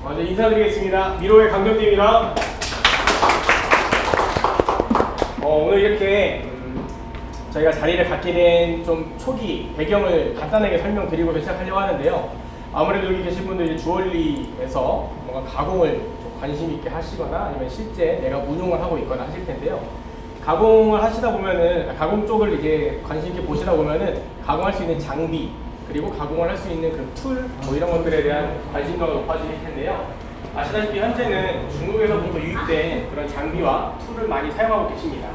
먼저 인사드리겠습니다. 미로의 강경대입니다. 오늘 이렇게 저희가 자리를 갖게 된 좀 초기 배경을 간단하게 설명드리고 시작하려고 하는데요. 아무래도 여기 계신 분들 이제 주얼리에서 뭔가 가공을 좀 관심 있게 하시거나 아니면 실제 내가 운용을 하고 있거나 하실 텐데요. 가공을 하시다 보면은 가공 쪽을 이제 관심 있게 보시다 보면은 가공할 수 있는 장비 그리고 가공을 할 수 있는 그 툴 뭐 이런 것들에 대한 관심도가 높아질 텐데요. 아시다시피 현재는 중국에서부터 유입된 그런 장비와 툴을 많이 사용하고 계십니다.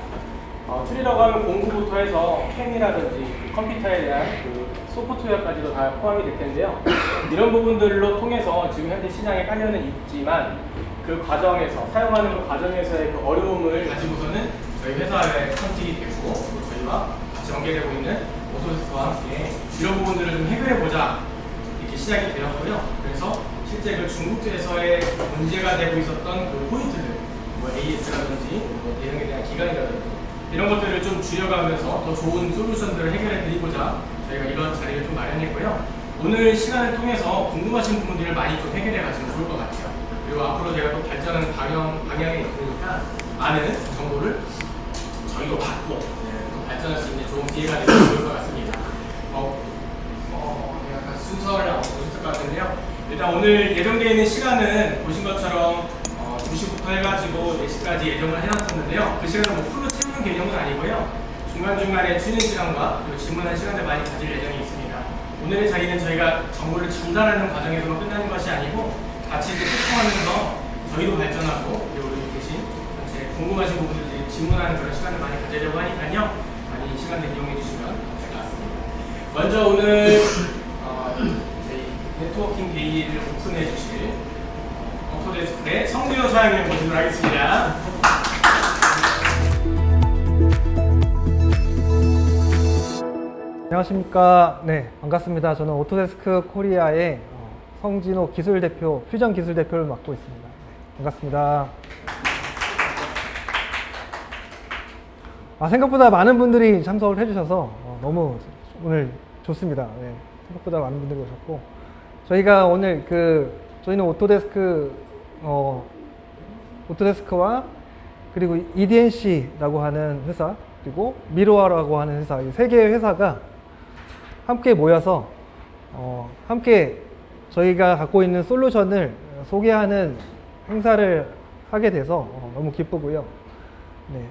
툴이라고 하면 공구부터 해서 캠이라든지 컴퓨터에 대한 그 소프트웨어까지도 다 포함이 될 텐데요. 이런 부분들로 통해서 지금 현재 시장에 깔려는 있지만 그 과정에서 사용하는 그 과정에서의 그 어려움을 가지고서는 저희 회사에 선택이 되고 저희가 같이 연계되고 있는 오토데스크와 함께 이런 부분들을 좀 해결해보자 이렇게 시작이 되었고요. 그래서 실제 그 중국에서의 문제가 되고 있었던 그 포인트들, 뭐 AS라든지 뭐 대응에 대한 기간이라든지 이런 것들을 좀 줄여가면서 더 좋은 솔루션들을 해결해드리고자 저희가 이런 자리를 좀 마련했고요. 오늘 시간을 통해서 궁금하신 부분들을 많이 좀 해결해가시면 좋을 것 같아요. 그리고 앞으로 제가 또 발전하는 방향에 있으니까 많은 정보를 저희도 받고 또 발전할 수 있는 좋은 기회가 되면 좋을 것 같습니다. 약간 순서를 보셨을 것 같은데요. 일단 오늘 예정되어 있는 시간은 보신 것처럼 2시부터 해가지고 4시까지 예정을 해놨었는데요. 그 시간은 뭐 풀로 채우는 개념은 아니고요. 중간중간에 쉬는 시간과 그리고 질문하는 시간을 많이 가질 예정이 있습니다. 오늘의 자리는 저희가 정보를 전달하는 과정에서만 끝나는 것이 아니고 같이 이제 소통하면서 저희도 발전하고 그리고 여기 계신 전체 궁금하신 부분들 질문하는 그런 시간을 많이 가지려고 하니까요. 많이 시간을 이용해 주시면 될 것 같습니다. 먼저 오늘 저희 네트워킹 데이를 오픈해 주실 오토데스크의 성대호 사장님 모시도록 하겠습니다. 안녕하십니까. 네, 반갑습니다. 저는 오토데스크 코리아의 성진호 기술대표, 퓨전 기술대표를 맡고 있습니다. 네, 반갑습니다. 생각보다 많은 분들이 참석을 해주셔서 너무 오늘 좋습니다. 네, 생각보다 많은 분들이 오셨고 저희가 오늘 저희는 오토데스크와 그리고 EDNC라고 하는 회사 그리고 미로아라고 하는 회사 이 세 개의 회사가 함께 모여서 함께 저희가 갖고 있는 솔루션을 소개하는 행사를 하게 돼서 너무 기쁘고요. 네.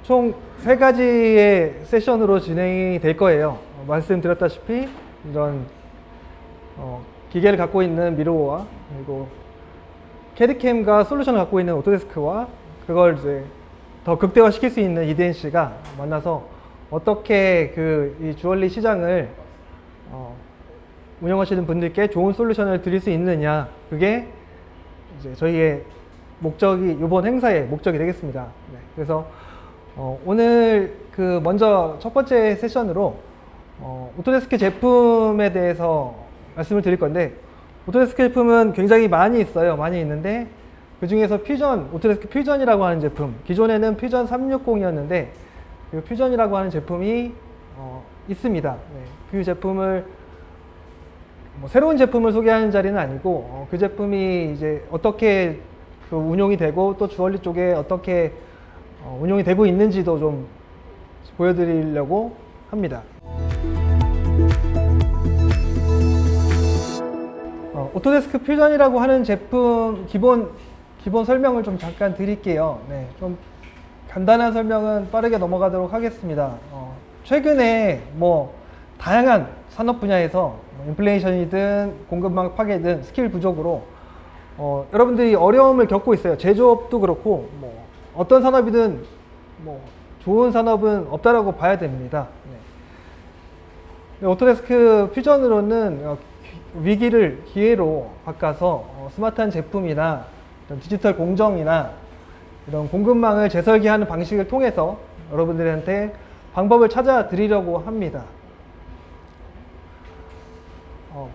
총 3가지의 세션으로 진행이 될 거예요. 말씀드렸다시피 이런 기계를 갖고 있는 미로와 그리고 캐드캠과 솔루션을 갖고 있는 오토데스크와 그걸 이제 더 극대화 시킬 수 있는 EDNC가 만나서 어떻게 이 주얼리 시장을 운영하시는 분들께 좋은 솔루션을 드릴 수 있느냐 그게 이제 저희의 목적이 이번 행사의 목적이 되겠습니다. 네, 그래서 오늘 먼저 첫 번째 세션으로 오토데스크 제품에 대해서 말씀을 드릴 건데 오토데스크 제품은 굉장히 많이 있어요. 많이 있는데 그 중에서 오토데스크 퓨전이라고 하는 제품 기존에는 퓨전 360이었는데 그 퓨전이라고 하는 제품이 있습니다. 네, 그 제품을 새로운 제품을 소개하는 자리는 아니고 그 제품이 이제 어떻게 운용이 되고 또 주얼리 쪽에 어떻게 운용이 되고 있는지도 좀 보여드리려고 합니다. 오토데스크 퓨전이라고 하는 제품 기본 설명을 좀 잠깐 드릴게요. 네, 좀 간단한 설명은 빠르게 넘어가도록 하겠습니다. 최근에 다양한 산업 분야에서 인플레이션이든 공급망 파괴든 스킬 부족으로 여러분들이 어려움을 겪고 있어요. 제조업도 그렇고 어떤 산업이든 좋은 산업은 없다라고 봐야 됩니다. 네. 오토데스크 퓨전으로는 위기를 기회로 바꿔서 스마트한 제품이나 디지털 공정이나 이런 공급망을 재설계하는 방식을 통해서 여러분들한테 방법을 찾아 드리려고 합니다.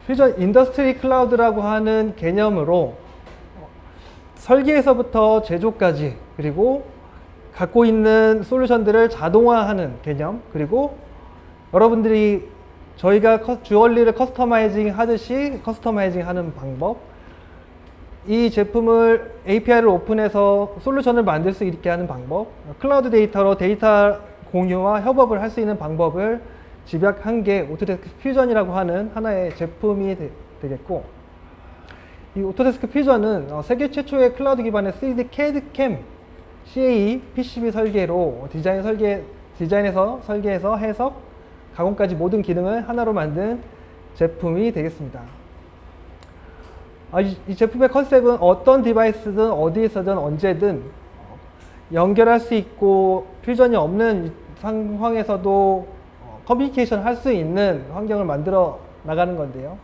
퓨전 인더스트리 클라우드라고 하는 개념으로 설계에서부터 제조까지 그리고 갖고 있는 솔루션들을 자동화하는 개념 그리고 여러분들이 저희가 주얼리를 커스터마이징 하듯이 커스터마이징 하는 방법 이 제품을 API를 오픈해서 솔루션을 만들 수 있게 하는 방법, 클라우드 데이터로 데이터 공유와 협업을 할 수 있는 방법을 집약한 게 오토데스크 퓨전이라고 하는 하나의 제품이 되겠고, 이 오토데스크 퓨전은 세계 최초의 클라우드 기반의 3D CAD CAM CAE PCB 설계로 디자인에서 설계해서 해석, 가공까지 모든 기능을 하나로 만든 제품이 되겠습니다. 이 제품의 컨셉은 어떤 디바이스든 어디에서든 언제든 연결할 수 있고 퓨전이 없는 상황에서도 커뮤니케이션 할 수 있는 환경을 만들어 나가는 건데요.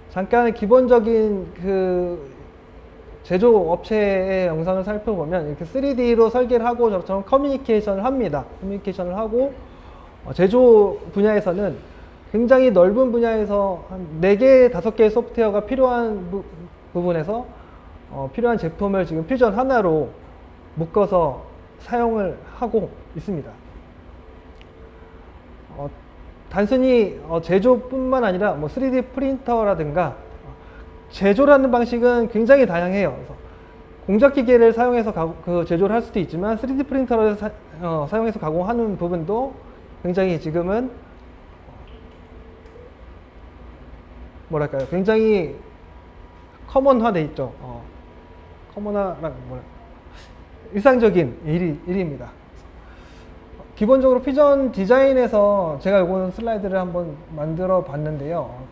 잠깐 기본적인 그 제조업체의 영상을 살펴보면 이렇게 3D로 설계를 하고 저처럼 커뮤니케이션을 합니다. 커뮤니케이션을 하고 제조 분야에서는 굉장히 넓은 분야에서 한 4개, 5개의 소프트웨어가 필요한 부분에서 필요한 제품을 지금 퓨전 하나로 묶어서 사용을 하고 있습니다. 단순히 제조뿐만 아니라 뭐 3D 프린터라든가 제조라는 방식은 굉장히 다양해요. 그래서 공작 기계를 사용해서 제조를 할 수도 있지만 3D 프린터를 사용해서 가공하는 부분도 굉장히 지금은 뭐랄까요? 굉장히 커먼화돼 있죠. 일상적인 일입니다. 기본적으로 퓨전 디자인에서 제가 요거는 슬라이드를 한번 만들어 봤는데요.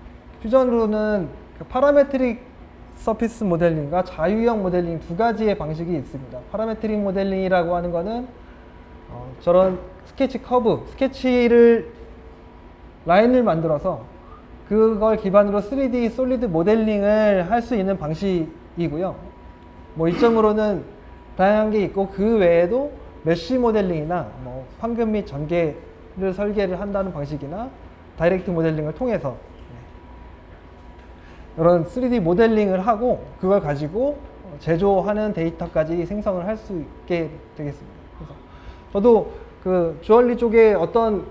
퓨전으로는 파라메트릭 서피스 모델링과 자유형 모델링 두 가지의 방식이 있습니다. 파라메트릭 모델링이라고 하는 거는 저런 스케치 커브, 스케치를 라인을 만들어서 그걸 기반으로 3D 솔리드 모델링을 할 수 있는 방식이고요. 뭐 이점으로는 다양한 게 있고 그 외에도 메쉬 모델링이나 뭐 황금 및 전개를 설계를 한다는 방식이나 다이렉트 모델링을 통해서 이런 3D 모델링을 하고 그걸 가지고 제조하는 데이터까지 생성을 할 수 있게 되겠습니다. 그래서 저도 그 주얼리 쪽에 어떤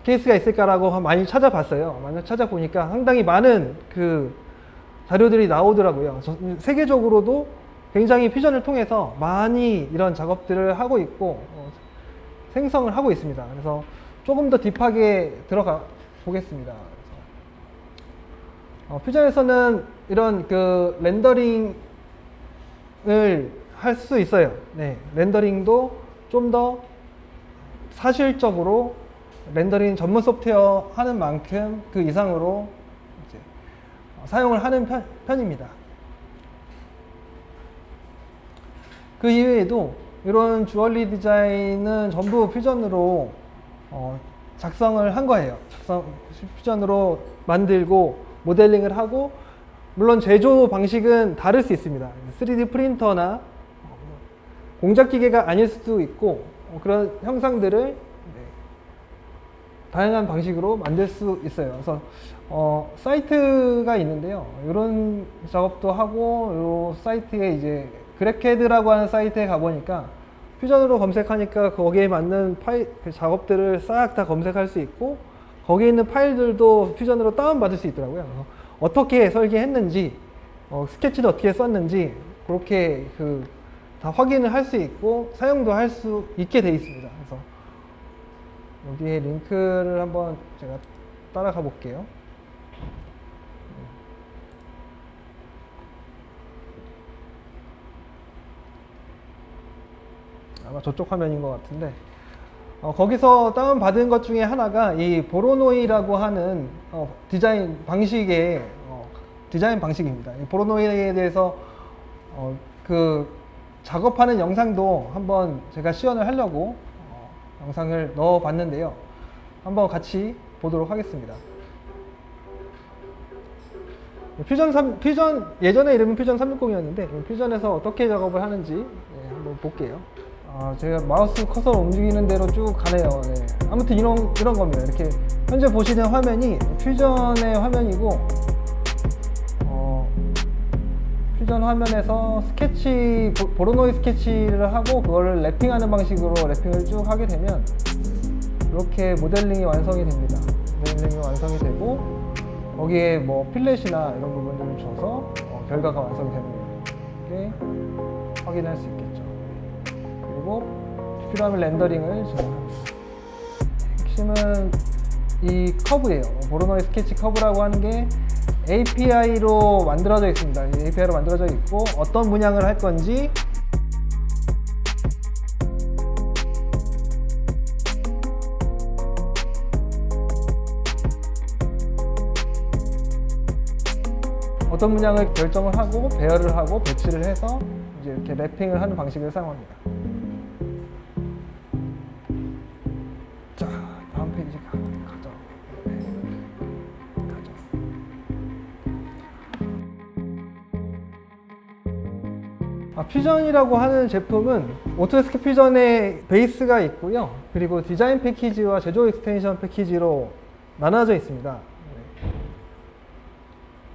케이스가 있을까라고 많이 찾아봤어요. 많이 찾아보니까 상당히 많은 그 자료들이 나오더라고요. 세계적으로도 굉장히 퓨전을 통해서 많이 이런 작업들을 하고 있고 생성을 하고 있습니다. 그래서 조금 더 딥하게 들어가 보겠습니다. 퓨전에서는 이런 그 렌더링을 할 수 있어요. 네, 렌더링도 좀 더 사실적으로 렌더링 전문 소프트웨어 하는 만큼 그 이상으로 이제 사용을 하는 편입니다. 그 이외에도 이런 주얼리 디자인은 전부 퓨전으로 작성을 한 거예요. 퓨전으로 만들고 모델링을 하고, 물론 제조 방식은 다를 수 있습니다. 3D 프린터나 공작 기계가 아닐 수도 있고 그런 형상들을 다양한 방식으로 만들 수 있어요. 그래서 사이트가 있는데요. 이런 작업도 하고, 이 사이트에 이제 그래캐드라고 하는 사이트에 가보니까 퓨전으로 검색하니까 거기에 맞는 작업들을 싹 다 검색할 수 있고, 거기에 있는 파일들도 퓨전으로 다운받을 수 있더라고요. 그래서 어떻게 설계했는지, 스케치도 어떻게 썼는지 그렇게 다 확인을 할 수 있고 사용도 할 수 있게 되어 있습니다. 그래서 여기에 링크를 한번 제가 따라가 볼게요. 아마 저쪽 화면인 것 같은데, 거기서 다운받은 것 중에 하나가 이 보로노이라고 하는 디자인 방식입니다. 이 보로노이에 대해서 그 작업하는 영상도 한번 제가 시연을 하려고 영상을 넣어 봤는데요. 한번 같이 보도록 하겠습니다. 퓨전 예전에 이름은 퓨전 360이었는데 퓨전에서 어떻게 작업을 하는지 한번 볼게요. 제가 마우스 커서 움직이는 대로 쭉 가네요. 네. 아무튼 이런 겁니다. 이렇게 현재 보시는 화면이 퓨전의 화면이고, 퓨전 화면에서 스케치, 보로노이 스케치를 하고 그거를 랩핑하는 방식으로 랩핑을 쭉 하게 되면 이렇게 모델링이 완성이 됩니다. 모델링이 완성이 되고, 거기에 뭐 필렛이나 이런 부분들을 줘서 결과가 완성이 되는 게 확인할 수 있겠죠. 그리고 필요하면 렌더링을 진행합니다. 핵심은 이 커브예요. 보로노이 스케치 커브라고 하는 게 API로 만들어져 있습니다. API로 만들어져 있고 어떤 문양을 할 건지 어떤 문양을 결정을 하고 배열을 하고 배치를 해서 이제 이렇게 랩핑을 하는 방식을 사용합니다. 자, 다음 페이지 가죠. 퓨전이라고 하는 제품은 오토데스크 퓨전의 베이스가 있고요. 그리고 디자인 패키지와 제조 익스텐션 패키지로 나눠져 있습니다.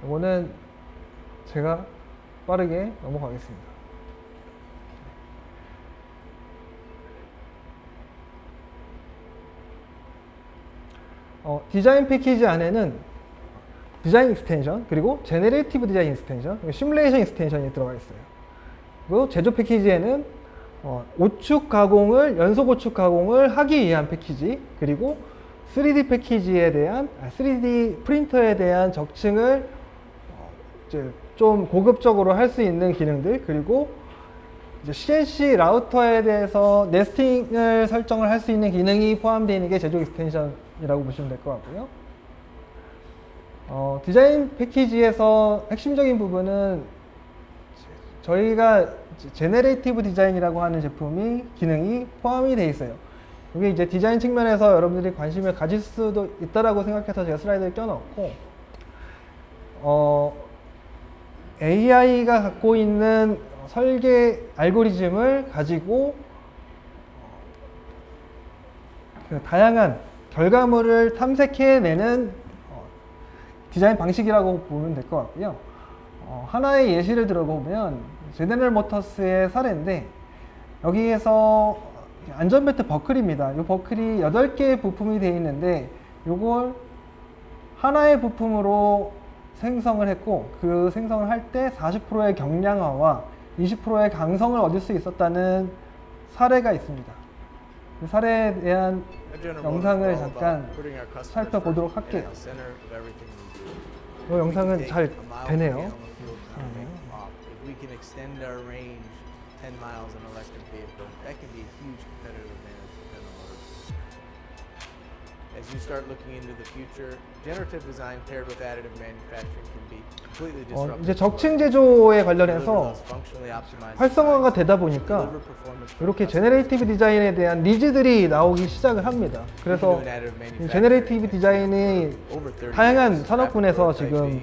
이거는 제가 빠르게 넘어가겠습니다. 디자인 패키지 안에는 디자인 익스텐션, 그리고 제네레이티브 디자인 익스텐션, 그리고 시뮬레이션 익스텐션이 들어가 있어요. 그리고 제조 패키지에는 오축 가공을, 연속 오축 가공을 하기 위한 패키지, 그리고 3D 패키지에 대한, 3D 프린터에 대한 적층을 이제 좀 고급적으로 할 수 있는 기능들, 그리고 이제 CNC 라우터에 대해서 네스팅을 설정을 할 수 있는 기능이 포함되어 있는 게 제조 익스텐션이라고 보시면 될 것 같고요. 디자인 패키지에서 핵심적인 부분은 저희가 제네레이티브 디자인이라고 하는 제품이 기능이 포함이 되어 있어요. 이게 이제 디자인 측면에서 여러분들이 관심을 가질 수도 있다라고 생각해서 제가 슬라이드를 껴넣었고, AI가 갖고 있는 설계 알고리즘을 가지고 그 다양한 결과물을 탐색해내는 디자인 방식이라고 보면 될 것 같고요. 하나의 예시를 들어보면 제네럴 모터스의 사례인데, 여기에서 안전벨트 버클입니다. 이 버클이 8개의 부품이 되어 있는데 이걸 하나의 부품으로 생성을 했고, 그 생성을 할 때 40%의 경량화와 20%의 강성을 얻을 수 있었다는 사례가 있습니다. 그 사례에 대한 영상을 잠깐 살펴보도록 할게요. 이 영상은 잘 되네요. As you start looking into the future, generative design paired with additive manufacturing can be completely disruptive. 이제 적층 제조에 관련해서 활성화가 되다 보니까 이렇게 제네레이티브 디자인에 대한 니즈들이 나오기 시작을 합니다. 그래서 이 제네레이티브 디자인이 다양한 산업군에서 지금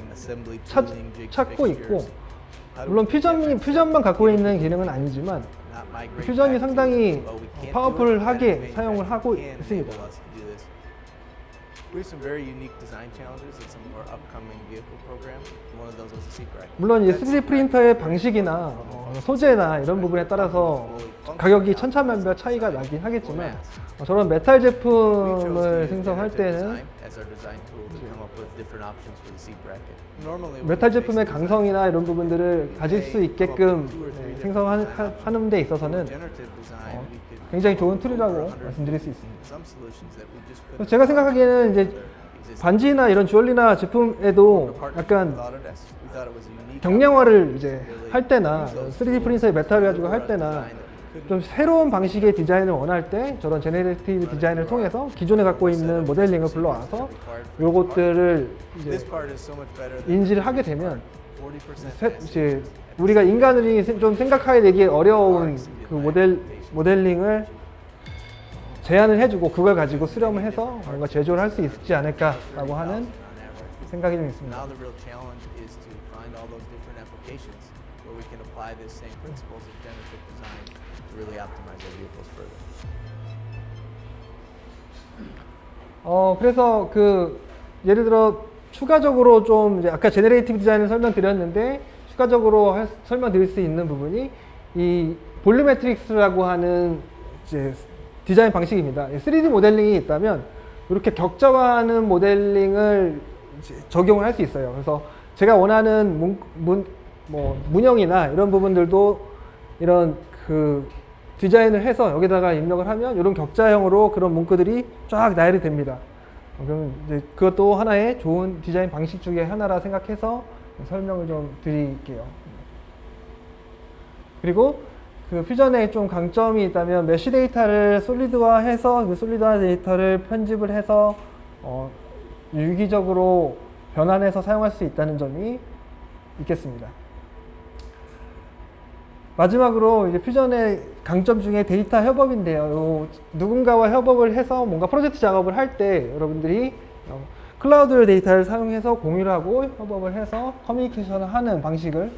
찾고 있고, 물론 퓨전만 갖고 있는 기능은 아니지만 퓨전이 상당히 파워풀하게 사용을 하고 있습니다. We have some very unique design challenges in some of our upcoming vehicle programs. One of those was the seat rack. 물론 이 3D 프린터의 방식이나 소재나 이런 부분에 따라서 가격이 천차만별 차이가 나긴 하겠지만, 저런 메탈 제품을 생성할 때는 메탈 제품의 강성이나 이런 부분들을 가질 수 있게끔 생성하는 데 있어서는 굉장히 좋은 툴이라고 말씀드릴 수 있습니다. 제가 생각하기에는 이제 반지나 이런 주얼리나 제품에도 약간 경량화를 이제 할 때나 3D 프린터의 메탈을 가지고 할 때나 좀 새로운 방식의 디자인을 원할 때 저런 제네레이티브 디자인을 통해서 기존에 갖고 있는 모델링을 불러와서 요것들을 이제 인지를 하게 되면 이제 우리가 인간이 좀 생각하기 어려운 그 모델링을 제안을 해주고 그걸 가지고 수렴을 해서 뭔가 제조를 할 수 있지 않을까라고 하는 생각이 좀 있습니다. 그래서 그 예를 들어 추가적으로 좀 이제 아까 제네레이티브 디자인을 설명드렸는데 추가적으로 설명드릴 수 있는 부분이 이 볼루메트릭스라고 하는 이제 디자인 방식입니다. 3D 모델링이 있다면 이렇게 격자화하는 모델링을 적용을 할 수 있어요. 그래서 제가 원하는 뭐 문형이나 이런 부분들도 이런 그 디자인을 해서 여기다가 입력을 하면 이런 격자형으로 그런 문구들이 쫙 나열이 됩니다. 그러면 이제 그것도 하나의 좋은 디자인 방식 중에 하나라 생각해서 설명을 좀 드릴게요. 그리고 그 퓨전에 좀 강점이 있다면 메쉬 데이터를 솔리드화해서 그 솔리드화 데이터를 편집을 해서 유기적으로 변환해서 사용할 수 있다는 점이 있겠습니다. 마지막으로 이제 퓨전의 강점 중에 데이터 협업인데요. 누군가와 협업을 해서 뭔가 프로젝트 작업을 할 때 여러분들이 클라우드 데이터를 사용해서 공유를 하고 협업을 해서 커뮤니케이션을 하는 방식을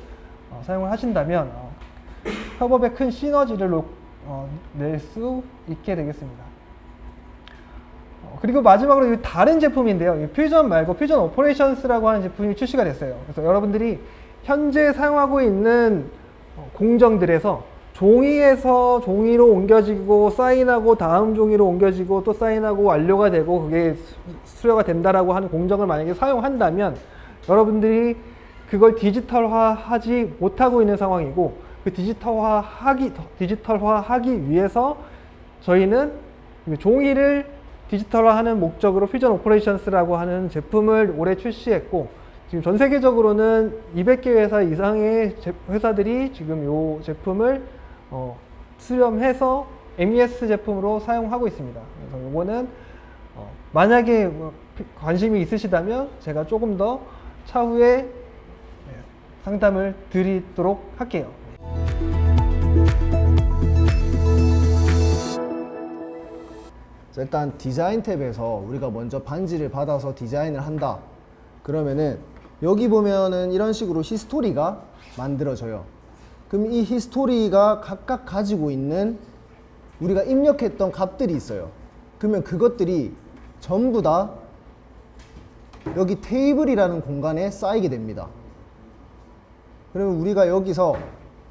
사용을 하신다면 협업에 큰 시너지를 낼 수 있게 되겠습니다. 그리고 마지막으로 다른 제품인데요. 퓨전 말고 퓨전 오퍼레이션스라고 하는 제품이 출시가 됐어요. 그래서 여러분들이 현재 사용하고 있는 공정들에서 종이에서 종이로 옮겨지고 사인하고 다음 종이로 옮겨지고 또 사인하고 완료가 되고 그게 수료가 된다라고 하는 공정을 만약에 사용한다면 여러분들이 그걸 디지털화하지 못하고 있는 상황이고 그 디지털화하기 위해서 저희는 종이를 디지털화하는 목적으로 퓨전 오퍼레이션스라고 하는 제품을 올해 출시했고 지금 전 세계적으로는 200개 회사 이상의 회사들이 지금 이 제품을 수렴해서 MES 제품으로 사용하고 있습니다. 그래서 이거는 만약에 관심이 있으시다면 제가 조금 더 차후에 상담을 드리도록 할게요. 자, 일단 디자인 탭에서 우리가 먼저 반지를 받아서 디자인을 한다. 그러면은 여기 보면은 이런 식으로 히스토리가 만들어져요. 그럼 이 히스토리가 각각 가지고 있는 우리가 입력했던 값들이 있어요. 그러면 그것들이 전부 다 여기 테이블이라는 공간에 쌓이게 됩니다. 그러면 우리가 여기서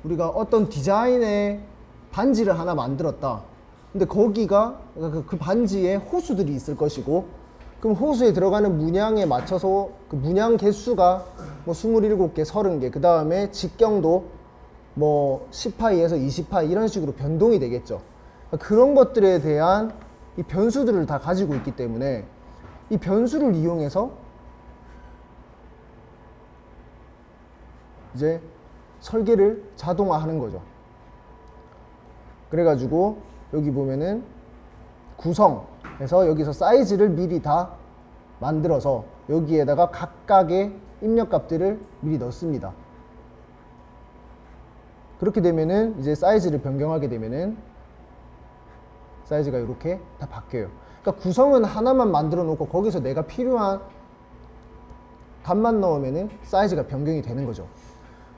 우리가 어떤 디자인의 반지를 하나 만들었다. 근데 거기가 그 반지에 호수들이 있을 것이고 그럼 호수에 들어가는 문양에 맞춰서 그 문양 개수가 뭐 27개, 30개 그 다음에 직경도 뭐 10파이에서 20파이 이런 식으로 변동이 되겠죠. 그런 것들에 대한 이 변수들을 다 가지고 있기 때문에 이 변수를 이용해서 이제 설계를 자동화하는 거죠. 그래가지고 여기 보면은 구성해서 여기서 사이즈를 미리 다 만들어서 여기에다가 각각의 입력값들을 미리 넣습니다. 그렇게 되면은 이제 사이즈를 변경하게 되면은 사이즈가 이렇게 다 바뀌어요. 그러니까 구성은 하나만 만들어 놓고 거기서 내가 필요한 값만 넣으면은 사이즈가 변경이 되는 거죠.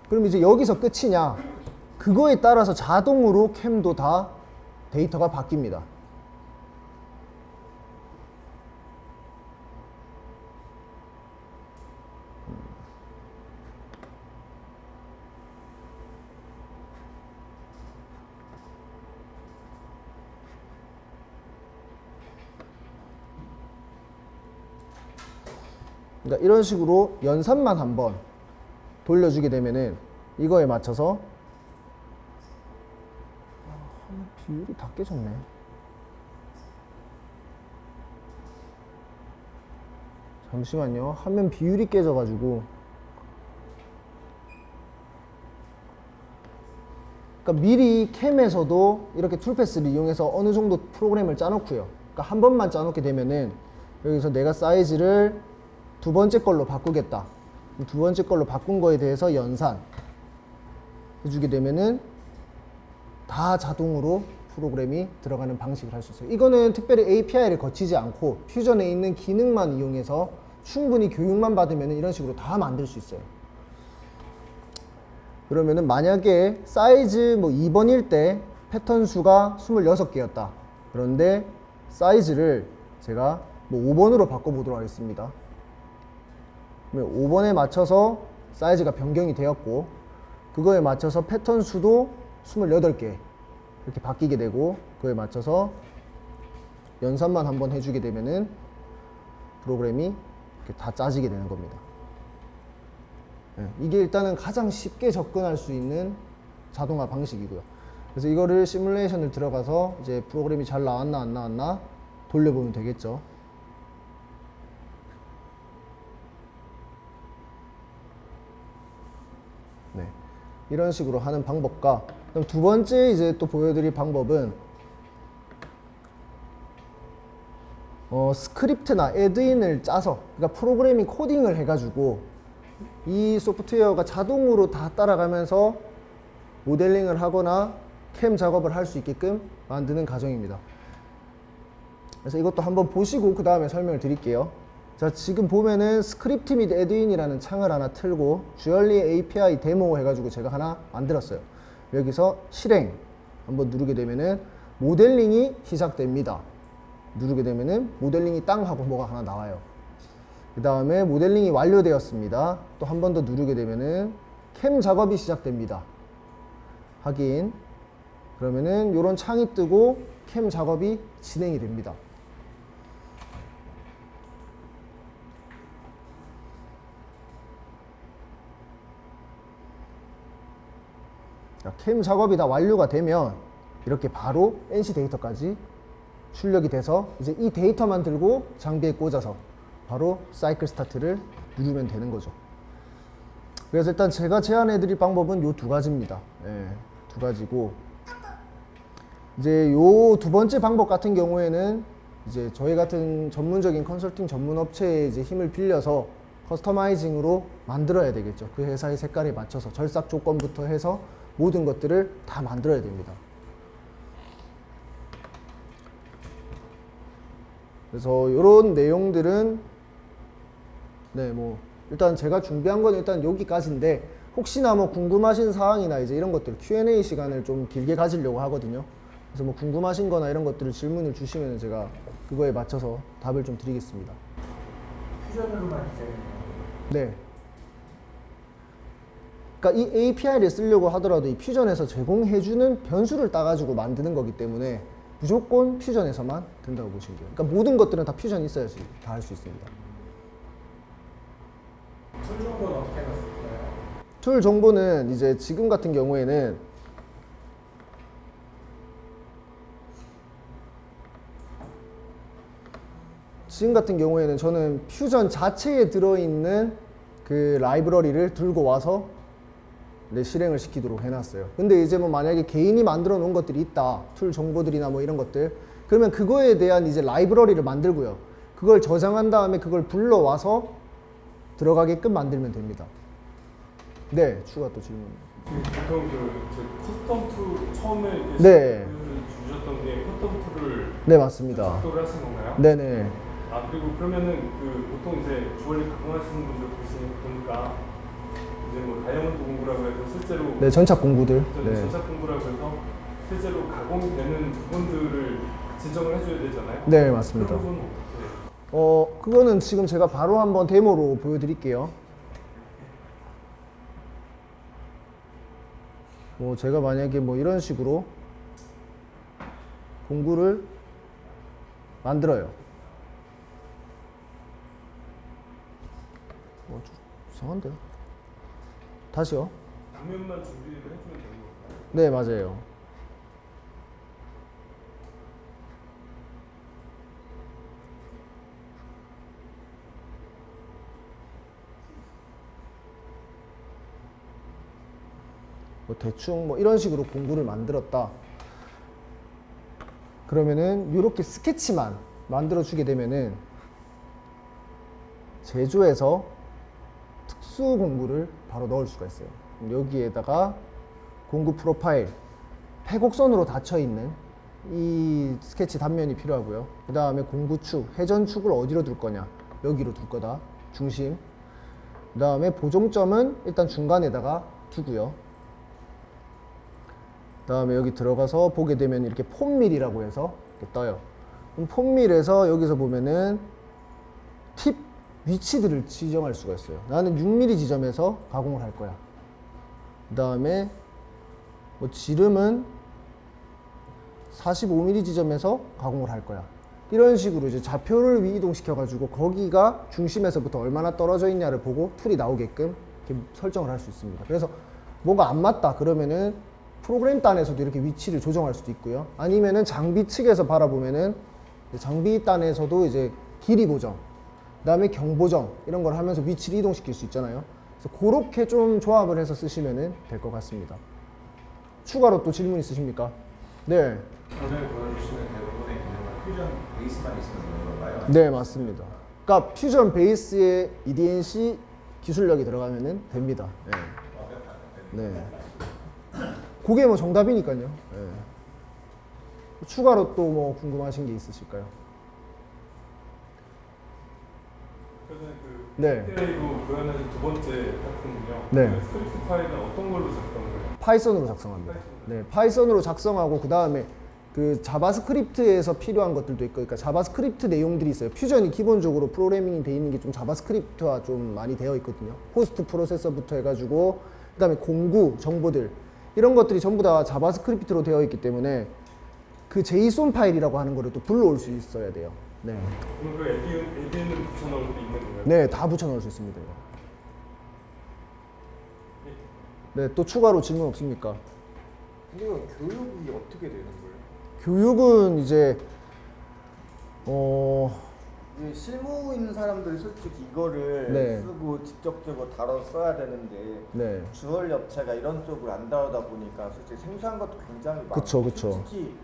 그럼 이제 여기서 끝이냐? 그거에 따라서 자동으로 캠도 다 데이터가 바뀝니다. 그러니까 이런 식으로 연산만 한번 돌려주게 되면은 이거에 맞춰서 비율이 다 깨졌네. 잠시만요. 화면 비율이 깨져가지고. 그러니까 미리 캠에서도 이렇게 툴패스를 이용해서 어느 정도 프로그램을 짜놓고요. 그러니까 한 번만 짜놓게 되면은 여기서 내가 사이즈를 두 번째 걸로 바꾸겠다. 두 번째 걸로 바꾼 거에 대해서 연산 해주게 되면은 다 자동으로 프로그램이 들어가는 방식을 할 수 있어요. 이거는 특별히 API를 거치지 않고 퓨전에 있는 기능만 이용해서 충분히 교육만 받으면 이런 식으로 다 만들 수 있어요. 그러면은 만약에 사이즈 뭐 2번일 때 패턴 수가 26개였다. 그런데 사이즈를 제가 뭐 5번으로 바꿔보도록 하겠습니다. 5번에 맞춰서 사이즈가 변경이 되었고 그거에 맞춰서 패턴 수도 28개 이렇게 바뀌게 되고 그거에 맞춰서 연산만 한번 해주게 되면은 프로그램이 이렇게 다 짜지게 되는 겁니다. 예, 이게 일단은 가장 쉽게 접근할 수 있는 자동화 방식이고요. 그래서 이거를 시뮬레이션을 들어가서 이제 프로그램이 잘 나왔나 안 나왔나 돌려보면 되겠죠. 네, 이런 식으로 하는 방법과 그럼 두 번째 이제 또 보여드릴 방법은 스크립트나 애드인을 짜서 그러니까 프로그래밍 코딩을 해가지고 이 소프트웨어가 자동으로 다 따라가면서 모델링을 하거나 캠 작업을 할 수 있게끔 만드는 과정입니다. 그래서 이것도 한번 보시고 그 다음에 설명을 드릴게요. 자, 지금 보면은 스크립트 및 애드인이라는 창을 하나 틀고 주얼리 API 데모 해가지고 제가 하나 만들었어요. 여기서 실행 한번 누르게 되면은 모델링이 시작됩니다. 누르게 되면은 모델링이 땅 하고 뭐가 하나 나와요. 그 다음에 모델링이 완료되었습니다. 또 한 번 더 누르게 되면은 캠 작업이 시작됩니다. 확인. 그러면은 이런 창이 뜨고 캠 작업이 진행이 됩니다. 자, 캠 작업이 다 완료가 되면 이렇게 바로 NC 데이터까지 출력이 돼서 이제 이 데이터만 들고 장비에 꽂아서 바로 사이클 스타트를 누르면 되는 거죠. 그래서 일단 제가 제안해 드릴 방법은 요 두 가지입니다. 예, 두 가지고 이제 요 두 번째 방법 같은 경우에는 이제 저희 같은 전문적인 컨설팅 전문 업체의 이제 힘을 빌려서 커스터마이징으로 만들어야 되겠죠. 그 회사의 색깔에 맞춰서 절삭 조건부터 해서 모든 것들을 다 만들어야 됩니다. 그래서 이런 내용들은 네, 뭐 일단 제가 준비한 건 일단 여기까지인데 혹시나 뭐 궁금하신 사항이나 이제 이런 것들 Q&A 시간을 좀 길게 가지려고 하거든요. 그래서 뭐 궁금하신 거나 이런 것들을 질문을 주시면 제가 그거에 맞춰서 답을 좀 드리겠습니다. 퓨전으로만 디자인해요? 네. 그러니까 이 API를 쓰려고 하더라도 이 퓨전에서 제공해주는 변수를 따가지고 만드는 거기 때문에 무조건 퓨전에서만 된다고 보시면 돼요. 그러니까 모든 것들은 다 퓨전이 있어야지 다 할 수 있습니다. 툴 정보는 어떻게 해놨을까요? 툴 정보는 이제 지금 같은 경우에는 저는 퓨전 자체에 들어있는 그 라이브러리를 들고 와서 실행을 시키도록 해놨어요. 근데 이제 뭐 만약에 개인이 만들어 놓은 것들이 있다, 툴 정보들이나 뭐 이런 것들, 그러면 그거에 대한 이제 라이브러리를 만들고요. 그걸 저장한 다음에 그걸 불러와서 들어가게끔 만들면 됩니다. 네, 추가 또 질문. 보통 그 커스텀 툴 처음에 네. 주셨던 게 커스텀 툴을 네, 맞습니다. 작동을 하신 건가요? 네네. 아, 그리고 그러면은 그 보통 이제 주얼리 가공하시는 분들 보니까 이제 뭐 다이아몬드 공구라고 해서 실제로 네, 전착 공구들. 네. 전착 공구라고 해서 실제로 가공되는 부분들을 지정을 해줘야 되잖아요. 네, 맞습니다. 그 부분은 어떻게 해요? 그거는 지금 제가 바로 한번 데모로 보여드릴게요. 뭐 제가 만약에 뭐 이런 식으로 공구를 만들어요. 이상한데요? 다시요. 당면만 준비를 해주면 되는 건가요? 네, 맞아요. 뭐 대충 뭐 이런 식으로 공구를 만들었다. 그러면은 이렇게 스케치만 만들어 주게 되면은 제조해서 특수 공구를 바로 넣을 수가 있어요. 여기에다가 공구 프로파일, 패곡선으로 닫혀 있는 이 스케치 단면이 필요하고요. 그 다음에 공구축, 회전축을 어디로 둘 거냐? 여기로 둘 거다. 중심. 그 다음에 보정점은 일단 중간에다가 두고요. 그 다음에 여기 들어가서 보게 되면 이렇게 폼밀이라고 해서 이렇게 떠요. 그럼 폼밀에서 여기서 보면은 팁 위치들을 지정할 수가 있어요. 나는 6mm 지점에서 가공을 할 거야. 그 다음에 뭐 지름은 45mm 지점에서 가공을 할 거야. 이런 식으로 이제 좌표를 이동시켜 가지고 거기가 중심에서부터 얼마나 떨어져 있냐를 보고 툴이 나오게끔 이렇게 설정을 할 수 있습니다. 그래서 뭐가 안 맞다 그러면은 프로그램 단에서도 이렇게 위치를 조정할 수도 있고요. 아니면은 장비 측에서 바라보면은 장비 단에서도 이제 길이 보정, 그다음에 경보정 이런 걸 하면서 위치를 이동시킬 수 있잖아요. 그래서 그렇게 좀 조합을 해서 쓰시면은 될 것 같습니다. 추가로 또 질문 있으십니까? 네. 오늘 보여주시는 대부분의 기능은 퓨전 베이스만 있으면 되는 건가요? 네, 맞습니다. 그러니까 퓨전 베이스에 EDNC 기술력이 들어가면은 됩니다. 네. 네. 그게 뭐 정답이니까요. 네. 추가로 또 뭐 궁금하신 게 있으실까요? 네. API로 구현하신 두 번째 작품은요. 네. 그 스크립트 파일은 어떤 걸로 작성해요? 파이썬으로 작성합니다. 네, 파이썬으로 작성하고 그 다음에 그 자바스크립트에서 필요한 것들도 있고, 그러니까 자바스크립트 내용들이 있어요. 퓨전이 기본적으로 프로그래밍이 돼 있는 게 좀 자바스크립트와 좀 많이 되어 있거든요. 호스트 프로세서부터 해가지고 그다음에 공구 정보들 이런 것들이 전부 다 자바스크립트로 되어 있기 때문에 그 JSON 파일이라고 하는 거를 또 불러올 수 있어야 돼요. 네, 그럼 그 ABN으로 붙여넣을 수 있는 건가요? 네, 다 붙여넣을 수 있습니다. 이거. 네, 또 추가로 질문 없습니까? 이거 교육이 어떻게 되는 거예요? 교육은 이제 이게 실무인 사람들이 솔직히 이거를 네. 쓰고 직접적으로 다뤄 써야 되는데 네. 주얼 업체가 이런 쪽을 안 다루다 보니까 솔직히 생소한 것도 굉장히 많고 그쵸, 그쵸. 솔직히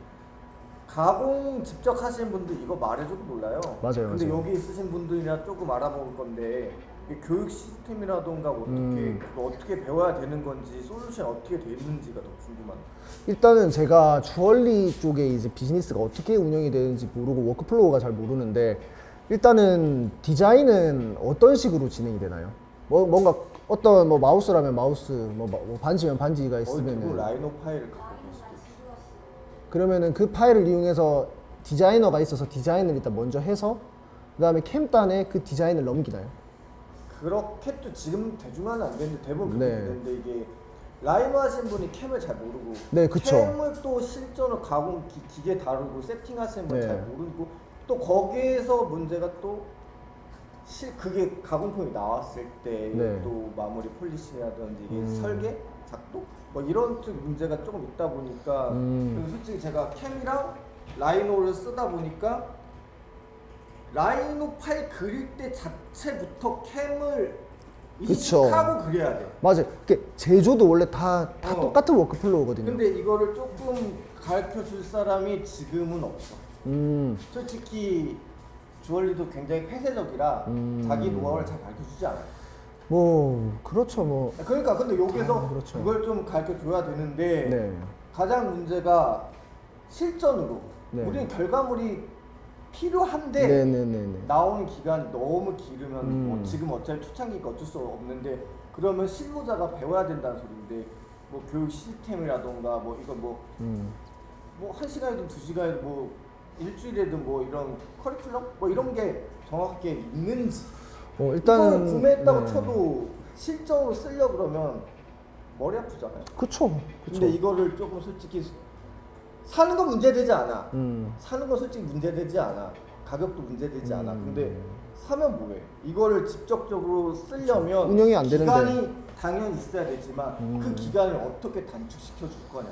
가공 직접 하시는 분들 이거 말해줘도 몰라요. 맞아요, 근데 맞아요. 여기 있으신 분들이나 조금 알아볼 건데 이게 교육 시스템이라던가 어떻게 배워야 되는 건지 솔루션 어떻게 돼 있는지가 더 궁금한데. 일단은 제가 주얼리 쪽에 이제 비즈니스가 어떻게 운영이 되는지 모르고 워크플로우가 잘 모르는데 일단은 디자인은 어떤 식으로 진행이 되나요? 뭔가 어떤 뭐 마우스라면 마우스, 뭐 반지면 반지가 거의 대부분 있으면은 라이노 파일을 갖고 계시고 있어요. 그러면은 그 파일을 이용해서 디자이너가 있어서 디자인을 일단 먼저 해서 그다음에 캠단에 그 디자인을 넘기나요? 그렇게 또 지금 대중화는 안 되는데 대부분 그렇게 네. 되는데 이게 라이노 하신 분이 캠을 잘 모르고 네, 그쵸. 캠을 또 실전으로 가공 기계 다루고 세팅하시는 분 네. 잘 모르고 또 거기에서 문제가 또 그게 가공품이 나왔을 때 네. 또 마무리 폴리싱이라든지 이게 음. 설계, 작동 뭐 이런 쪽 문제가 조금 있다 보니까 그리고 솔직히 제가 캠이랑 라이노를 쓰다 보니까 라이노 파일 그릴 때 자체부터 캠을 그쵸. 인식하고 그려야 돼. 맞아요. 이게 제조도 원래 다 어. 똑같은 워크플로우거든요. 근데 이거를 조금 가르쳐 줄 사람이 지금은 없어. 솔직히 주얼리도 굉장히 폐쇄적이라 자기 노하우를 잘 가르쳐 주지 않아요. 뭐 그렇죠, 뭐. 그러니까 근데 여기서 그렇죠. 그걸 좀 가르쳐 줘야 되는데 네. 가장 문제가 실전으로 네. 우리는 결과물이 필요한데 네네네네. 나오는 기간이 너무 길으면 뭐 음. 지금 어차피 초창기니까 어쩔 수 없는데 그러면 실무자가 배워야 된다는 소리인데 뭐 교육 시스템이라던가 뭐 이거 뭐 한 시간이든 2시간이든 뭐 일주일에든 뭐 이런 커리큘럼 뭐 이런 게 정확하게 있는지 일단은 이걸 구매했다고 네. 쳐도 실전으로 쓰려 그러면 머리 아프잖아요. 그쵸. 근데 이거를 조금 솔직히 사는 건 문제되지 않아. 음. 사는 건 솔직히 문제되지 않아. 가격도 문제되지 않아. 음. 근데 사면 뭐해? 이거를 직접적으로 쓰려면 운영이 안 되는데. 기간이 당연히 있어야 되지만 그 기간을 어떻게 단축시켜 줄 거냐.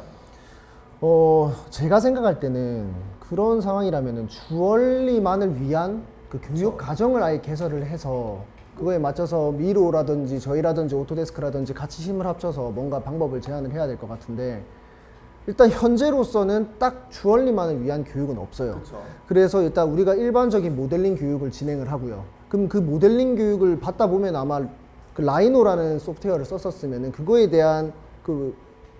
제가 생각할 때는 그런 상황이라면은 주얼리만을 위한 그 교육 과정을 아예 개설을 해서 그거에 맞춰서 미로라든지 저희라든지 오토데스크라든지 같이 힘을 합쳐서 뭔가 방법을 제안을 해야 될 것 같은데 일단 현재로서는 딱 주얼리만을 위한 교육은 없어요. 그쵸. 그래서 일단 우리가 일반적인 모델링 교육을 진행을 하고요. 그럼 그 모델링 교육을 받다 보면 아마 그 라이노라는 소프트웨어를 썼었으면은 그거에 대한 그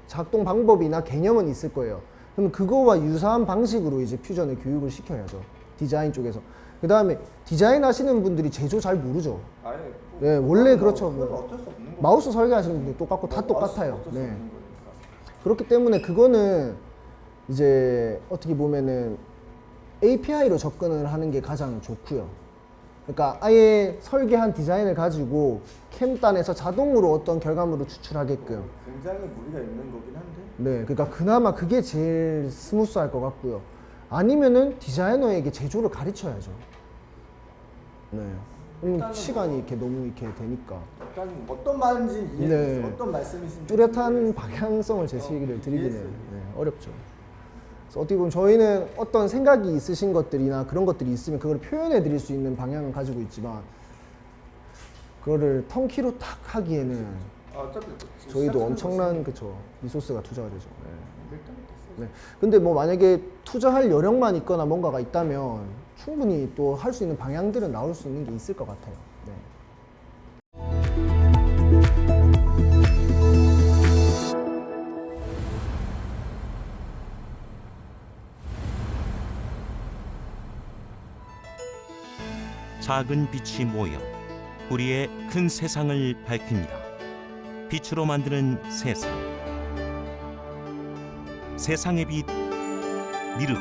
작동 방법이나 개념은 있을 거예요. 그럼 그거와 유사한 방식으로 이제 퓨전을 교육을 시켜야죠. 디자인 쪽에서. 그 다음에 디자인 하시는 분들이 제조 잘 모르죠. 아예 네, 원래 그렇죠. 그건 어쩔 수 없는 거. 마우스 설계하시는 분들 똑같고 다 똑같아요. 어쩔 수 네. 없는 거니까. 그렇기 때문에 그거는 이제 어떻게 보면은 API로 접근을 하는 게 가장 좋고요. 그러니까 아예 설계한 디자인을 가지고 캠단에서 자동으로 어떤 결과물을 추출하게끔. 굉장히 무리가 있는 거긴 한데. 네, 그러니까 그나마 그게 제일 스무스할 것 같고요. 아니면은 디자이너에게 제조를 가르쳐야죠. 네. 시간이 이렇게 너무 이렇게 되니까 일단 어떤 말인지 네. 이해했어요. 어떤 말씀이신지 뚜렷한 방향성을 제시를 드리기는 네, 어렵죠. 그래서 어떻게 보면 저희는 어떤 생각이 있으신 것들이나 그런 것들이 있으면 그걸 표현해 드릴 수 있는 방향을 가지고 있지만 그거를 턴키로 탁 하기에는 어차피 저희도 엄청난 그쵸 리소스가 투자가 되죠. 네. 네. 근데 뭐 만약에 투자할 여력만 있거나 뭔가가 있다면 충분히 또 할 수 있는 방향들은 나올 수 있는 게 있을 것 같아요. 네. 작은 빛이 모여 우리의 큰 세상을 밝힙니다. 빛으로 만드는 세상. 세상의 빛 미르호.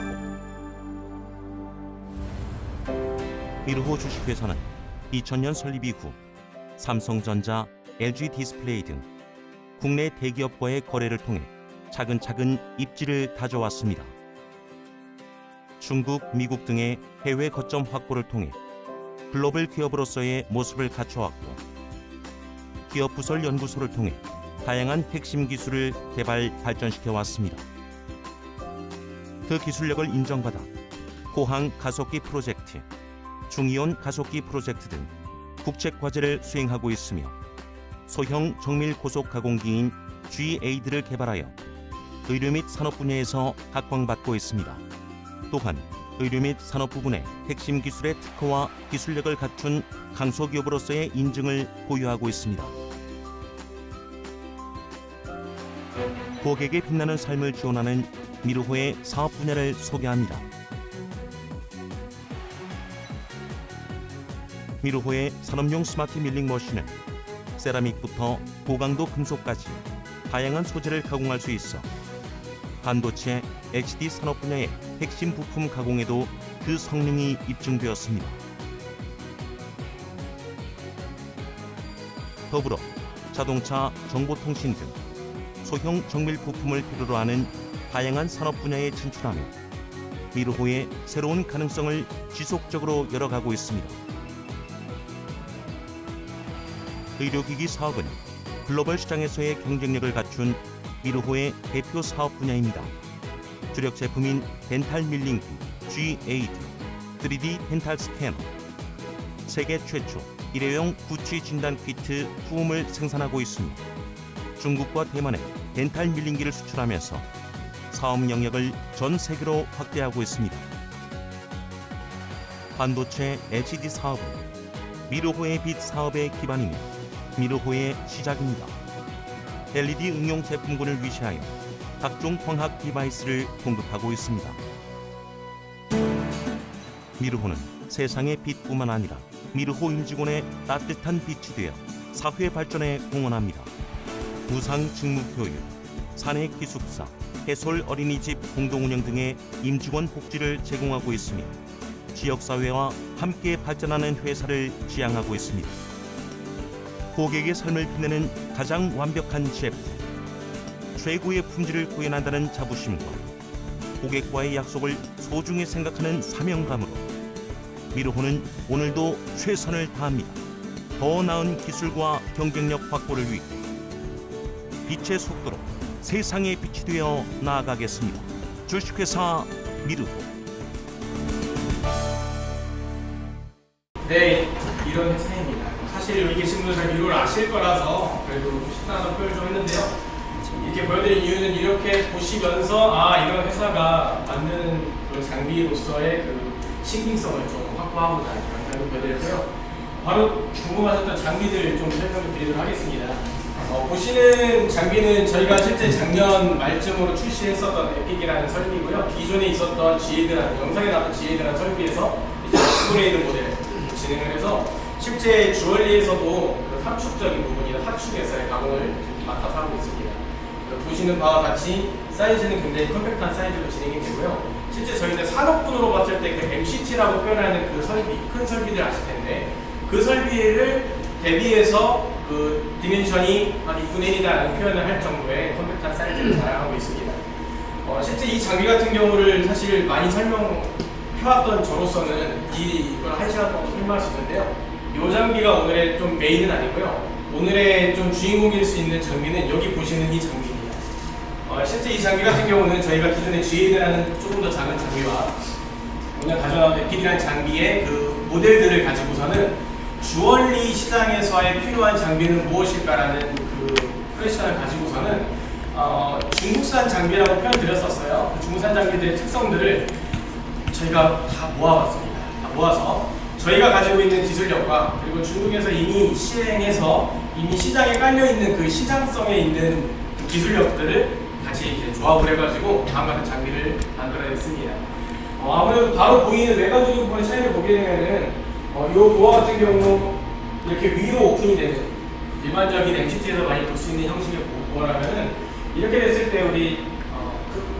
미르호 주식회사는 2000년 설립 이후 삼성전자, LG 디스플레이 등 국내 대기업과의 거래를 통해 차근차근 입지를 다져왔습니다. 중국, 미국 등의 해외 거점 확보를 통해 글로벌 기업으로서의 모습을 갖춰왔고, 기업 부설 연구소를 통해 다양한 핵심 기술을 개발, 발전시켜 왔습니다. 그 기술력을 인정받아 고항 가속기 프로젝트, 중이온 가속기 프로젝트 등 국책 과제를 수행하고 있으며, 소형 정밀 고속 가공기인 G8를 개발하여 의료 및 산업 분야에서 각광받고 있습니다. 또한 의료 및 산업 부분의 핵심 기술의 특허와 기술력을 갖춘 강소기업으로서의 인증을 보유하고 있습니다. 고객의 빛나는 삶을 지원하는 미르호의 사업 분야를 소개합니다. 미르호의 산업용 스마트 밀링 머신은 세라믹부터 고강도 금속까지 다양한 소재를 가공할 수 있어 반도체, HD 산업 분야의 핵심 부품 가공에도 그 성능이 입증되었습니다. 더불어 자동차, 정보통신 등 소형 정밀 부품을 필요로 하는 다양한 산업 분야에 진출하며 미르호의 새로운 가능성을 지속적으로 열어가고 있습니다. 의료기기 사업은 글로벌 시장에서의 경쟁력을 갖춘 미르호의 대표 사업 분야입니다. 주력 제품인 덴탈 밀링기 G8, 3D 덴탈 스캐너, 세계 최초 일회용 구취 진단 키트 후음을 생산하고 있으며 중국과 대만에 덴탈 밀링기를 수출하면서 사업 영역을 전 세계로 확대하고 있습니다. 반도체 HD 사업은 미르호의 빛 사업의 기반이며 미르호의 시작입니다. LED 응용 제품군을 위시하여 각종 광학 디바이스를 공급하고 있습니다. 미르호는 세상의 빛뿐만 아니라 미르호 임직원의 따뜻한 빛이 되어 사회 발전에 공헌합니다. 무상 직무교육, 사내 기숙사, 해솔 어린이집 공동운영 등의 임직원 복지를 제공하고 있으며 지역사회와 함께 발전하는 회사를 지향하고 있습니다. 고객의 삶을 빛내는 가장 완벽한 제품, 최고의 품질을 구현한다는 자부심과 고객과의 약속을 소중히 생각하는 사명감으로 미르호는 오늘도 최선을 다합니다. 더 나은 기술과 경쟁력 확보를 위해 빛의 속도로 세상의 빛이 되어 나아가겠습니다. 주식회사 미르호. 네, 이런 회사입니다. 사실 여기 계신 분들 다 미르호를 아실 거라서 그래도 식상한 표현을 좀 했는데요. 이렇게 보여드린 이유는 이렇게 보시면서 이런 회사가 만드는 그런 장비로서의 그 신빙성을 좀 확보하고자 이런 보여드렸고요. 바로 궁금하셨던 장비들 좀 설명을 드리도록 하겠습니다. 보시는 장비는 저희가 실제 작년 말쯤으로 출시했었던 에픽이라는 설비고요. 기존에 있었던 G8라는 영상에 나왔던 G8라는 설비에서 이제 업그레이드 모델 진행을 해서 실제 주얼리에서도 그 삼축적인 부분이나 사축에서의 가공을 맡아서 하고 있습니다. 보시는 바와 같이 사이즈는 굉장히 컴팩트한 사이즈로 진행이 되고요. 실제 저희는 산업군으로 봤을 때 그 MCT라고 표현하는 그 설비, 큰 설비들 아실 텐데 그 설비를 대비해서 그 디멘션이 한 2분의 1이라는 표현을 할 정도의 컴팩트한 사이즈를 자랑하고 있습니다. 실제 이 장비 같은 경우를 사실 많이 설명해왔던 저로서는 이걸 1시간 동안 설명할 수 있는데요. 이 장비가 오늘의 좀 메인은 아니고요. 오늘의 좀 주인공일 수 있는 장비는 여기 보시는 이 장비입니다. 실제 이 장비 같은 경우는 저희가 기존에 GA라는 조금 더 작은 장비와 오늘 가져나온 에필이라는 장비의 그 모델들을 가지고서는 주얼리 시장에서의 필요한 장비는 무엇일까라는 그 퀘스천을 가지고서는 중국산 장비라고 표현드렸었어요. 그 중국산 장비들의 특성들을 저희가 다 모아봤습니다. 다 모아서 저희가 가지고 있는 기술력과 그리고 중국에서 이미 시행해서 이미 시장에 깔려있는 그 시장성에 있는 그 기술력들을 같이 이제 조합을 해가지고 다음 같은 장비를 만들어냈습니다. 아무래도 바로 보이는 외관적인 부분의 차이를 보게 되면은 이 도어 같은 경우 이렇게 위로 오픈이 되는 일반적인 MCT에서 많이 볼 수 있는 형식의 도어라면은 이렇게 됐을 때 우리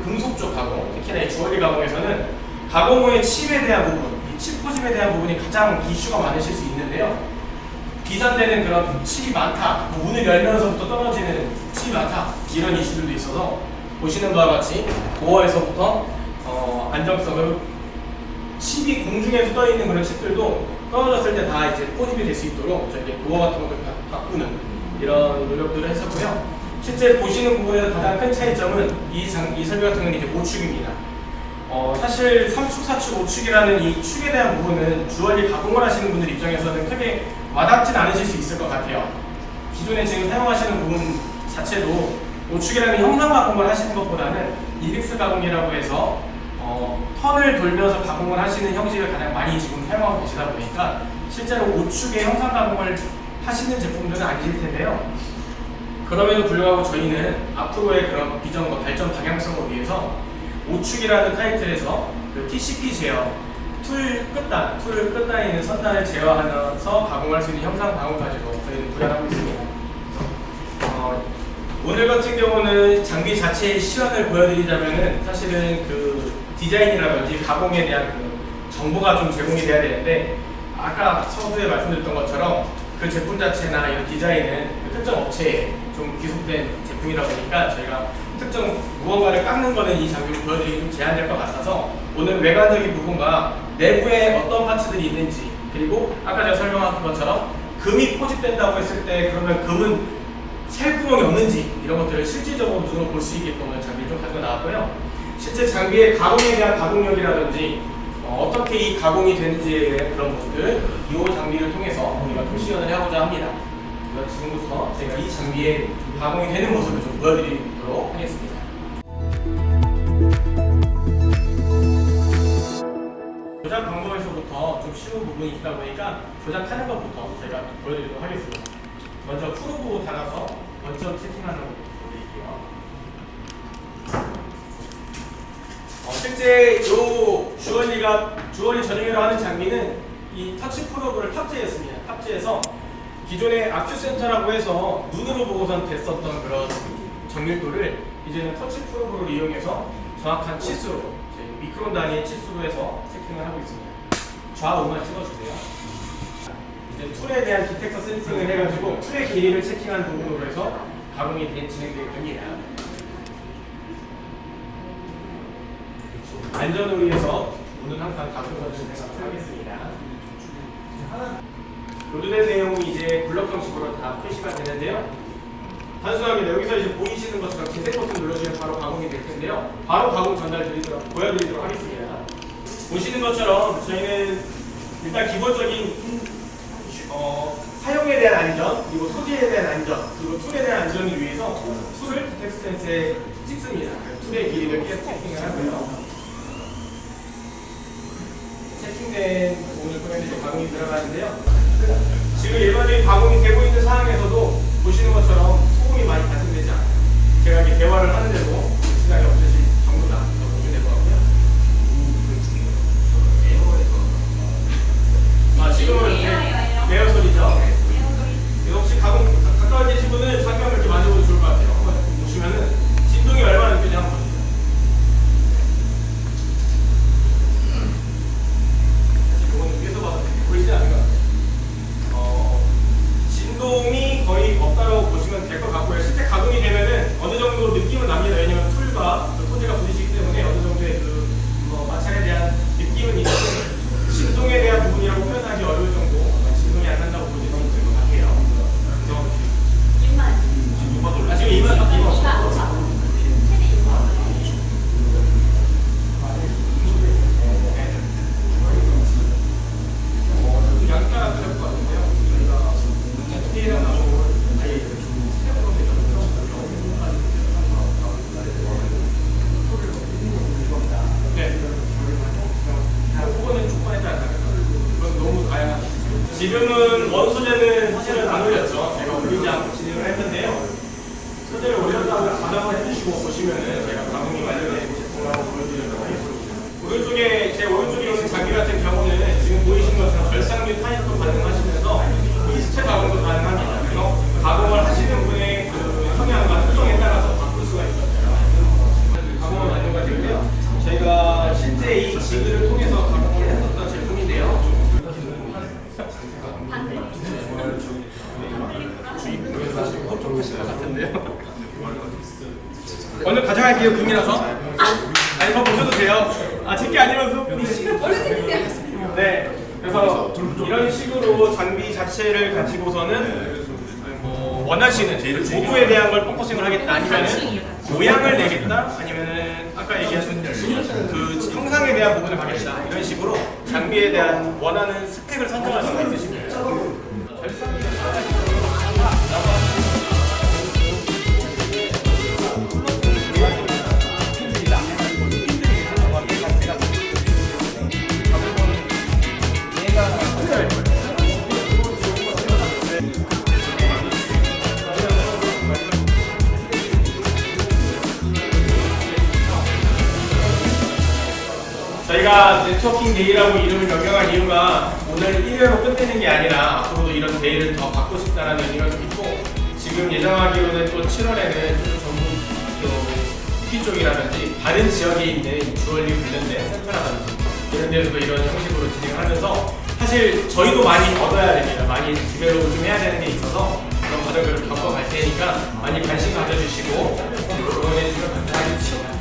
금속 쪽 가공, 특히나 이 주얼리 가공에서는 가공 후의 칩에 대한 부분, 이 칩 포짐에 대한 부분이 가장 이슈가 많으실 수 있는데요. 비산되는 그런 칩이 많다, 문을 열면서부터 떨어지는 칩이 많다, 이런 이슈들도 있어서 보시는 바와 같이 도어에서부터 안정성을 칩이 공중에 떠 있는 그런 칩들도 떨어졌을 때 다 이제 포집이 될 수 있도록 저희가 도어 같은 것을 바꾸는 이런 노력들을 했었고요. 실제 보시는 부분에서 가장 큰 차이점은 이 설비 같은 경우는 이제 모축입니다. 사실 3축, 4축, 5축이라는 이 축에 대한 부분은 주얼리 가공을 하시는 분들 입장에서는 크게 와닿진 않으실 수 있을 것 같아요. 기존에 지금 사용하시는 부분 자체도 5축이라는 형상 가공을 하시는 것보다는 이빅스 가공이라고 해서 턴을 돌면서 가공을 하시는 형식을 가장 많이 지금 사용하고 계시다 보니까 실제로 5축의 형상 가공을 하시는 제품들은 아니실 텐데요. 그럼에도 불구하고 저희는 앞으로의 그런 비전과 발전 방향성을 위해서 5축이라는 타이틀에서 그 TCP 제어, 툴 끝단에 있는 선단을 제어하면서 가공할 수 있는 형상 가공까지도 저희는 구현하고 있습니다. 오늘 같은 경우는 장비 자체의 시연을 보여드리자면은 사실은 그 디자인이라든지 가공에 대한 그 정보가 좀 제공이 돼야 되는데 아까 서두에 말씀드렸던 것처럼 그 제품 자체나 이런 디자인은 그 특정 업체에 좀 귀속된 제품이다 보니까 저희가 특정 무언가를 깎는 거는 이 장비로 보여드리기 좀 제한될 것 같아서 오늘 외관적인 부분과 내부에 어떤 파츠들이 있는지 그리고 아까 제가 설명한 것처럼 금이 포집된다고 했을 때 그러면 금은 셀구멍이 없는지 이런 것들을 실질적으로 눈으로 볼 수 있게끔 장비를 좀 가지고 나왔고요. 실제 장비의 가공에 대한 가공력이라든지 어떻게 이 가공이 되는지에 대한 그런 부분들 이 장비를 통해서 우리가 좀 시연을 해보자 합니다. 그래서 지금부터 제가 이 장비의 가공이 되는 모습을 좀 보여드리도록 하겠습니다. 조작 방법에서부터 좀 쉬운 부분이 있다 보니까 조작하는 것부터 제가 보여드리도록 하겠습니다. 먼저 프로브 달아서 원점 채팅하는 거 보여드릴게요. 실제 이 주얼리 전용으로 하는 장비는 이 터치 프로브를 탑재했습니다. 탑재해서 기존의 아큐센터라고 해서 눈으로 보고선 됐었던 그런 정밀도를 이제는 터치 프로브를 이용해서 정확한 치수로 미크론 단위의 치수로 해서 채팅을 하고 있습니다. 좌우만 찍어주세요. 이제 툴에 대한 디텍터 센싱을 해가지고 툴의 길이를 체킹하는 부분으로 해서 가공이 진행되게 됩니다. 안전을 위해서 문은 항상 닫고서 진행하겠습니다. 로드된 내용이 이제 블럭 형식으로 다 표시가 되는데요. 단순합니다. 여기서 이제 보이시는 것처럼 재생 버튼 눌러주면 바로 가공이 될 텐데요. 바로 가공 보여드리도록 하겠습니다. 보시는 것처럼 저희는 일단 기본적인 사용에 대한 안전, 그리고 소지에 대한 안전, 그리고 툴에 대한 안전을 위해서 툴을 디텍스 센스에 찍습니다. 툴의 길이를 계속 채팅을 하고요. 채팅된 부분을 통해서 이제 가공이 들어가는데요. 지금 일반적인 가공이 되고 있는 상황에서도 보시는 것처럼 소음이 많이 발생되지 않아요. 제가 이렇게 대화를 하는데도 시간이 없으실 정도다 보시면 될 것 같고요. 지금은 에어 소리죠. 혹시 가까이 계신 분은 잠깐 이렇게 만져보면 좋을 것 같아요. 한번 보시면은 진동이 얼마나 느껴지는지 한번 보세요. 사실 그거는 위에서 봐도 보이지 않는 것 같아요. 진동이 거의 없다고 보시면 될 것 같고요. 실제 가공이 되면은 어느 정도 느낌은 납니다. 왜냐면 보시면은 제가 가공이 완료된 제품을 한번 보여드리도록 하겠습니다. 오른쪽에 제 오른쪽에 있는 장비 같은 경우는 지금 보이신 것처럼 절삭류 타입도 가능하시면서 이스트 가공도 가능합니다. 그래서 가공을 하시는 분의 그 성향과 특성에 따라서 바꿀 수가 있어요. 가공은 완료가 되고요. 저희가 실제 이 지그를 통해서 가공을 했었던 제품인데요. 오늘 가져갈게요, 금이라서. 아니, 더 보셔도 돼요. 아, 제게 아니면서. 네. 그래서 이런 식으로 장비 자체를 가지고서는 뭐 원하시는 도구에 대한 걸 포커싱을 하겠다, 아니면은 모양을 내겠다, 아니면은 아까 얘기하신 그 형상에 대한 부분을 가겠다, 이런 식으로 장비에 대한 원하는 스펙을 선정할 수가 있으십니다. 저희가 네트워킹 데이라고 이름을 변경한 이유가 오늘 1회로 끝내는 게 아니라 앞으로도 이런 데이를 더 받고 싶다는 의미가 좀 있고, 지금 예정하기로는 또 7월에는 전국 후기 쪽이라든지 다른 지역에 있는 주얼리 관련된 센터라든지 이런 데서도 이런 형식으로 진행하면서 사실 저희도 많이 얻어야 됩니다. 많이 디벨롭을 좀 해야 되는 게 있어서 그런 과정들을 겪어갈 테니까 많이 관심 가져주시고 응원해 주시면 감사하겠습니다.